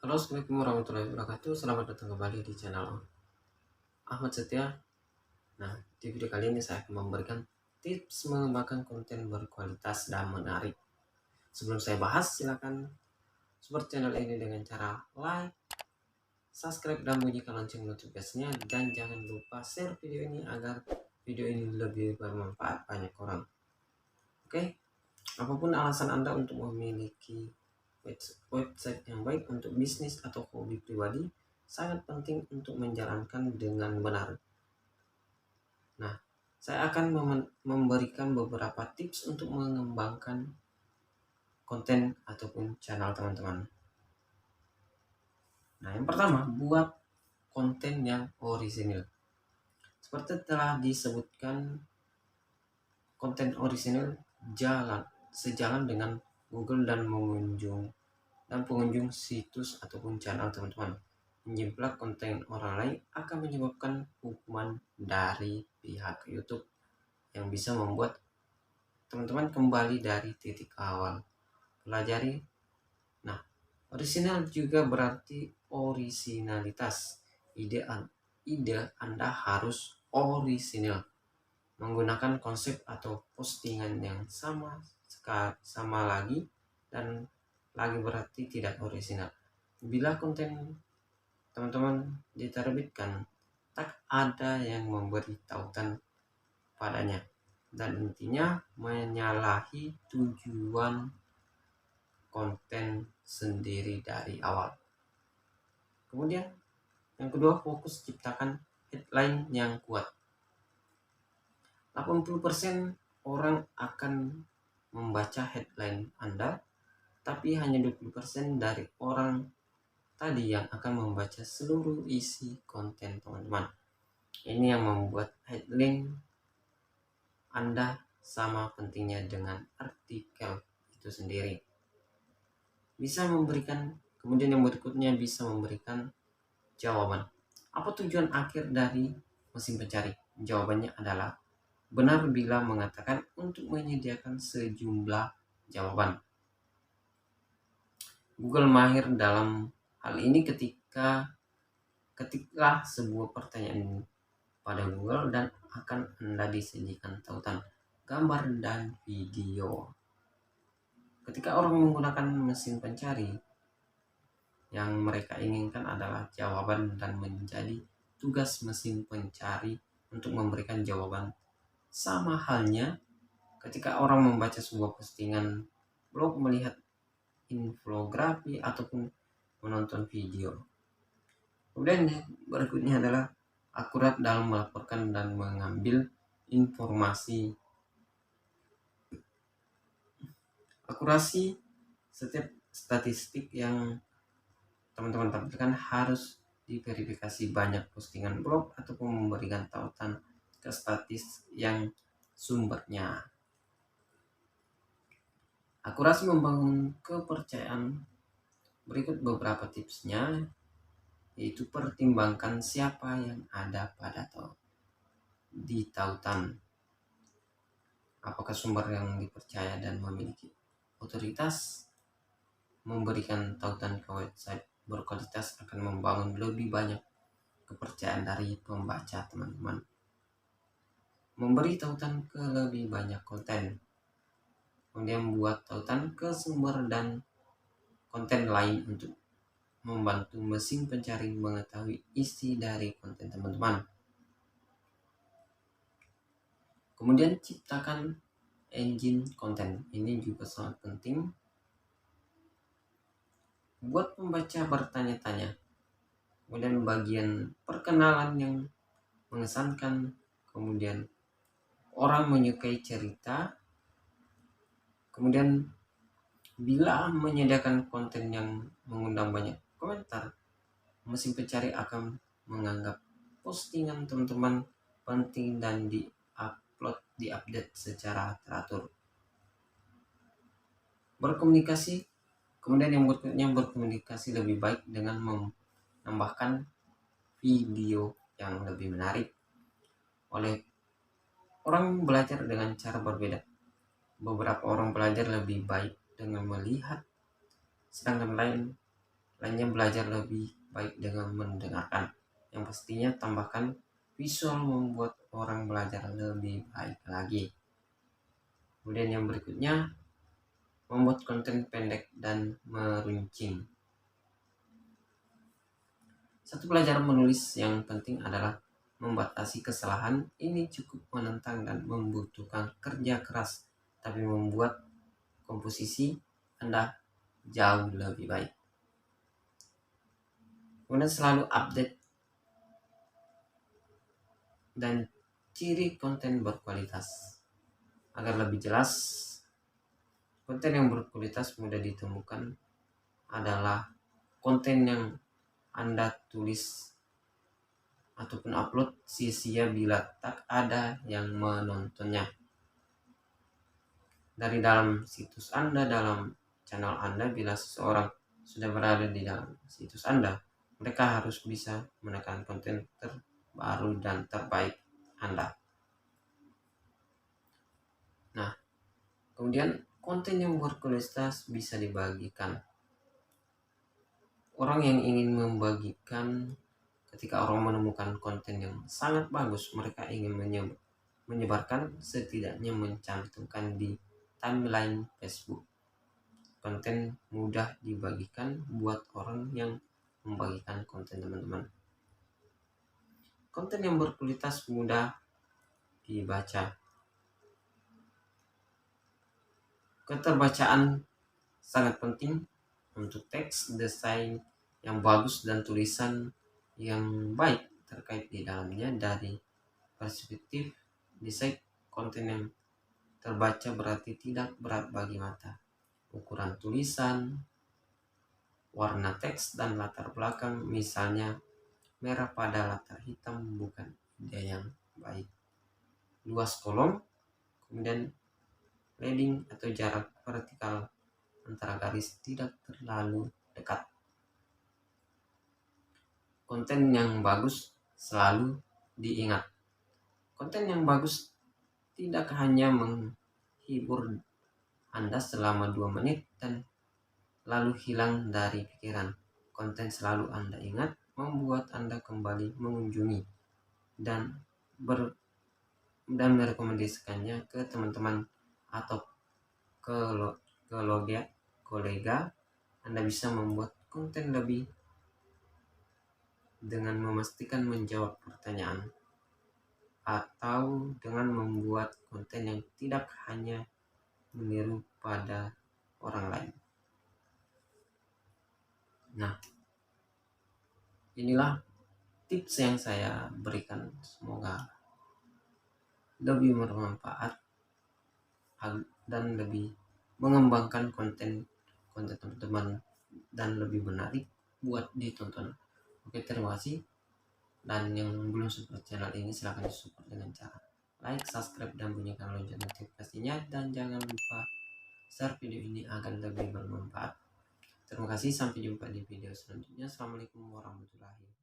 Halo, Assalamualaikum warahmatullahi wabarakatuh. Selamat datang kembali di channel Ahmad Setia. Nah, di video kali ini saya akan memberikan tips mengembangkan konten berkualitas dan menarik. Sebelum saya bahas, silakan support channel ini dengan cara like, subscribe, dan bunyikan lonceng notifikasinya. Dan jangan lupa share video ini agar video ini lebih bermanfaat banyak orang. Oke, apapun alasan Anda untuk memiliki website yang baik untuk bisnis atau hobi pribadi, sangat penting untuk menjalankan dengan benar. Nah, saya akan memberikan beberapa tips untuk mengembangkan konten ataupun channel teman-teman. Nah, yang pertama, buat konten yang orisinil. Seperti telah disebutkan, konten orisinil sejalan dengan Google dan pengunjung situs ataupun channel teman-teman. Menjiplak konten orang lain akan menyebabkan hukuman dari pihak YouTube yang bisa membuat teman-teman kembali dari titik awal. Pelajari. Nah, orisinal juga berarti orisinalitas. Ide Anda harus orisinal, menggunakan konsep atau postingan yang sama lagi dan lagi berarti tidak orisinal. Bila konten teman-teman diterbitkan, tak ada yang memberi tautan padanya, dan intinya menyalahi tujuan konten sendiri dari awal. Kemudian yang kedua, fokus ciptakan headline yang kuat. 80% orang akan membaca headline Anda, tapi hanya 20% dari orang tadi yang akan membaca seluruh isi konten teman-teman. Ini yang membuat headline Anda sama pentingnya dengan artikel itu sendiri. Kemudian yang berikutnya bisa memberikan jawaban. Apa tujuan akhir dari mesin pencari? Jawabannya adalah benar bila mengatakan untuk menyediakan sejumlah jawaban. Google mahir dalam hal ini ketiklah sebuah pertanyaan pada Google dan akan Anda disajikan tautan gambar dan video. Ketika orang menggunakan mesin pencari, yang mereka inginkan adalah jawaban dan menjadi tugas mesin pencari untuk memberikan jawaban. Sama halnya ketika orang membaca sebuah postingan blog, melihat infografi ataupun menonton video. Kemudian berikutnya adalah akurat dalam melaporkan dan mengambil informasi. Akurasi setiap statistik yang teman-teman tampilkan harus diverifikasi banyak postingan blog ataupun memberikan tautan ke statis yang sumbernya. Akurasi membangun kepercayaan. Berikut beberapa tipsnya, yaitu pertimbangkan siapa yang ada pada di tautan. Apakah sumber yang dipercaya dan memiliki otoritas? Memberikan tautan ke website berkualitas akan membangun lebih banyak kepercayaan dari pembaca teman-teman. Memberi tautan ke lebih banyak konten. Kemudian buat tautan ke sumber dan konten lain untuk membantu mesin pencari mengetahui isi dari konten teman-teman. Kemudian ciptakan engine konten. Ini juga sangat penting. Buat pembaca bertanya-tanya. Kemudian bagian perkenalan yang mengesankan. Kemudian orang menyukai cerita. Kemudian bila menyediakan konten yang mengundang banyak komentar, mesin pencari akan menganggap postingan teman-teman penting dan diupdate secara teratur. Berkomunikasi. Kemudian yang berikutnya, berkomunikasi lebih baik dengan menambahkan video yang lebih menarik. Oleh orang belajar dengan cara berbeda. Beberapa orang belajar lebih baik dengan melihat, sedangkan lainnya belajar lebih baik dengan mendengarkan. Yang pastinya tambahkan visual membuat orang belajar lebih baik lagi. Kemudian yang berikutnya, membuat konten pendek dan meruncing. Satu pelajaran menulis yang penting adalah membatasi kesalahan. Ini cukup menentang dan membutuhkan kerja keras, tapi membuat komposisi Anda jauh lebih baik. Kemudian selalu update dan ciri konten berkualitas. Agar lebih jelas, konten yang berkualitas mudah ditemukan adalah konten yang Anda tulis ataupun upload sia-sia bila tak ada yang menontonnya. Dari dalam situs Anda, dalam channel Anda, bila seseorang sudah berada di dalam situs Anda, mereka harus bisa menekan konten terbaru dan terbaik Anda. Nah, kemudian konten yang berkualitas bisa dibagikan. Orang yang ingin membagikan, ketika orang menemukan konten yang sangat bagus, mereka ingin menyebarkan, setidaknya mencantumkan di timeline Facebook. Konten mudah dibagikan buat orang yang membagikan konten teman-teman. Konten yang berkualitas mudah dibaca. Keterbacaan sangat penting untuk teks, desain yang bagus, dan tulisan yang baik terkait di dalamnya. Dari perspektif desain, konten yang terbaca berarti tidak berat bagi mata. Ukuran tulisan, warna teks, dan latar belakang, misalnya merah pada latar hitam, bukan ide yang baik. Luas kolom, kemudian padding atau jarak vertikal antara garis tidak terlalu dekat. Konten yang bagus selalu diingat. Konten yang bagus tidak hanya menghibur Anda selama 2 menit dan lalu hilang dari pikiran. Konten selalu Anda ingat, membuat Anda kembali mengunjungi dan merekomendasikannya ke teman-teman atau kolega. Anda bisa membuat konten lebih dengan memastikan menjawab pertanyaan, atau dengan membuat konten yang tidak hanya meniru pada orang lain. Nah, inilah tips yang saya berikan, semoga lebih bermanfaat dan lebih mengembangkan konten teman-teman dan lebih menarik buat ditonton. Oke, terima kasih. Dan yang belum support channel ini silahkan support dengan cara like, subscribe, dan bunyikan lonceng notifikasinya. Dan jangan lupa share video ini agar lebih bermanfaat. Terima kasih, sampai jumpa di video selanjutnya. Assalamualaikum warahmatullahi wabarakatuh.